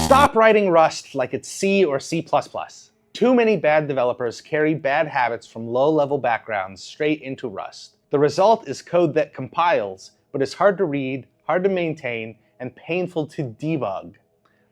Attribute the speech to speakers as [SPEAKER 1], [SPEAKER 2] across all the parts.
[SPEAKER 1] Stop writing Rust like it's C or C++. Too many bad developers carry bad habits from low-level backgrounds straight into Rust. The result is code that compiles, but is hard to read, hard to maintain, and painful to debug.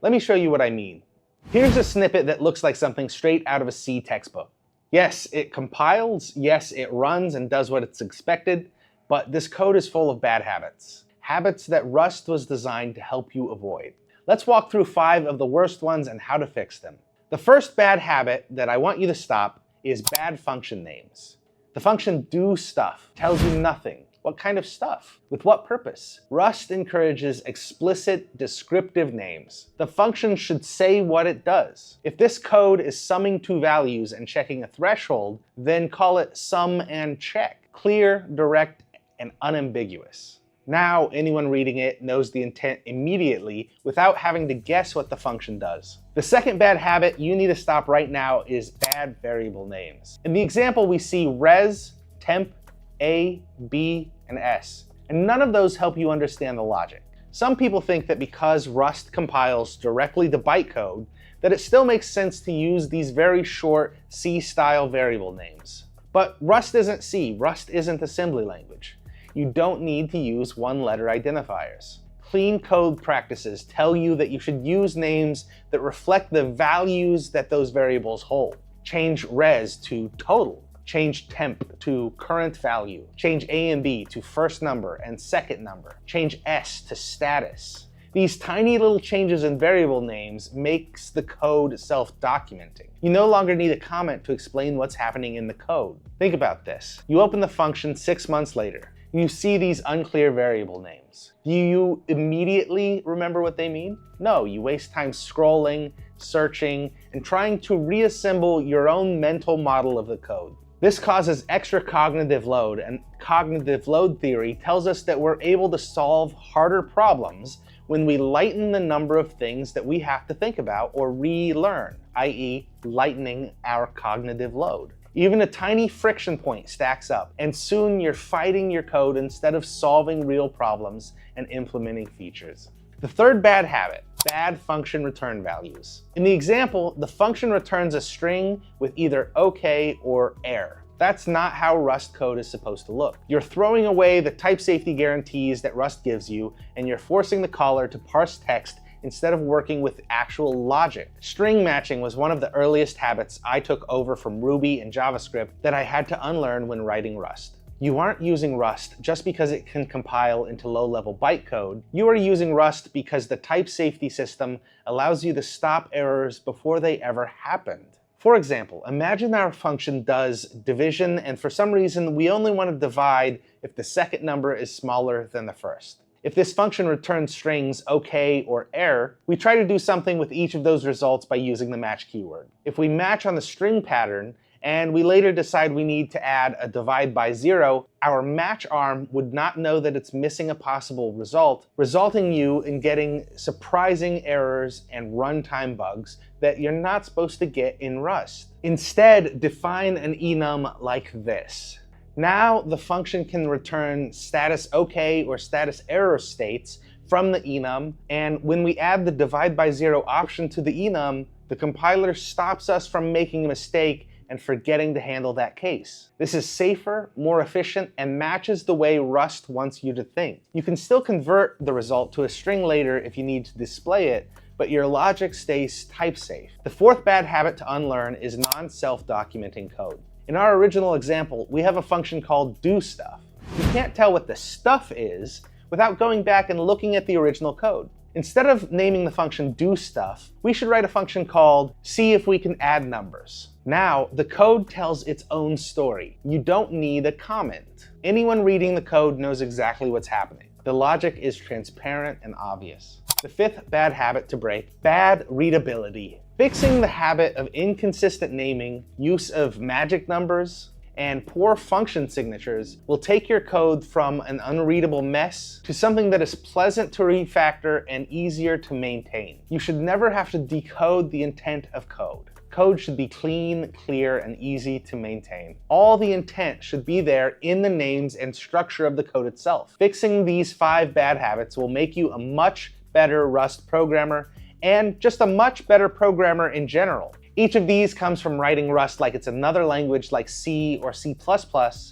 [SPEAKER 1] Let me show you what I mean. Here's a snippet that looks like something straight out of a C textbook. Yes, it compiles, yes, it runs and does what it's expected, but this code is full of bad habits. Habits that Rust was designed to help you avoid. Let's walk through 5 of the worst ones and how to fix them. The first bad habit that I want you to stop is bad function names. The function do stuff tells you nothing. What kind of stuff? With what purpose? Rust encourages explicit, descriptive names. The function should say what it does. If this code is summing two values and checking a threshold, then call it sum and check. Clear, direct, and unambiguous. Now anyone reading it knows the intent immediately without having to guess what the function does. The second bad habit you need to stop right now is bad variable names. In the example we see res, temp, a, b, and s, and none of those help you understand the logic. Some people think that because Rust compiles directly to bytecode, that it still makes sense to use these very short C-style variable names. But Rust isn't C, Rust isn't assembly language. You don't need to use one-letter identifiers. Clean code practices tell you that you should use names that reflect the values that those variables hold. Change res to total. Change temp to current value. Change A and B to first number and second number. Change S to status. These tiny little changes in variable names makes the code self-documenting. You no longer need a comment to explain what's happening in the code. Think about this. You open the function 6 months later. You see these unclear variable names. Do you immediately remember what they mean? No, you waste time scrolling, searching, and trying to reassemble your own mental model of the code. This causes extra cognitive load, and cognitive load theory tells us that we're able to solve harder problems when we lighten the number of things that we have to think about or relearn, i.e. lightening our cognitive load. Even a tiny friction point stacks up, and soon you're fighting your code instead of solving real problems and implementing features. The third bad habit, bad function return values. In the example, the function returns a string with either OK or error. That's not how Rust code is supposed to look. You're throwing away the type safety guarantees that Rust gives you, and you're forcing the caller to parse text instead of working with actual logic. String matching was one of the earliest habits I took over from Ruby and JavaScript that I had to unlearn when writing Rust. You aren't using Rust just because it can compile into low-level bytecode. You are using Rust because the type safety system allows you to stop errors before they ever happened. For example, imagine our function does division, and for some reason we only want to divide if the second number is smaller than the first. If this function returns strings OK or error, we try to do something with each of those results by using the match keyword. If we match on the string pattern, and we later decide we need to add a divide by 0, our match arm would not know that it's missing a possible result, resulting you in getting surprising errors and runtime bugs that you're not supposed to get in Rust. Instead, define an enum like this. Now the function can return status OK or status error states from the enum, and when we add the divide by 0 option to the enum, the compiler stops us from making a mistake and forgetting to handle that case. This is safer, more efficient, and matches the way Rust wants you to think. You can still convert the result to a string later if you need to display it, but your logic stays type safe. The fourth bad habit to unlearn is non-self-documenting code. In our original example, we have a function called doStuff. You can't tell what the stuff is without going back and looking at the original code. Instead of naming the function doStuff, we should write a function called see if we can add numbers. Now, the code tells its own story. You don't need a comment. Anyone reading the code knows exactly what's happening. The logic is transparent and obvious. The fifth bad habit to break, bad readability. Fixing the habit of inconsistent naming, use of magic numbers, and poor function signatures will take your code from an unreadable mess to something that is pleasant to refactor and easier to maintain. You should never have to decode the intent of code. Code should be clean, clear, and easy to maintain. All the intent should be there in the names and structure of the code itself. Fixing these 5 bad habits will make you a much better Rust programmer and just a much better programmer in general. Each of these comes from writing Rust like it's another language like C or C++,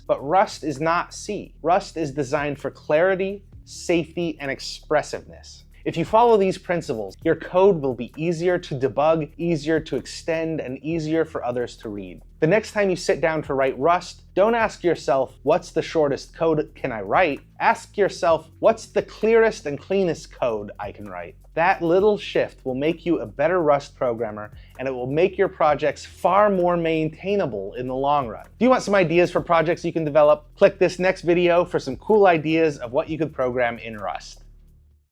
[SPEAKER 1] but Rust is not C. Rust is designed for clarity, safety, and expressiveness. If you follow these principles, your code will be easier to debug, easier to extend, and easier for others to read. The next time you sit down to write Rust, don't ask yourself, what's the shortest code can I write? Ask yourself, what's the clearest and cleanest code I can write? That little shift will make you a better Rust programmer, and it will make your projects far more maintainable in the long run. If you want some ideas for projects you can develop, click this next video for some cool ideas of what you could program in Rust.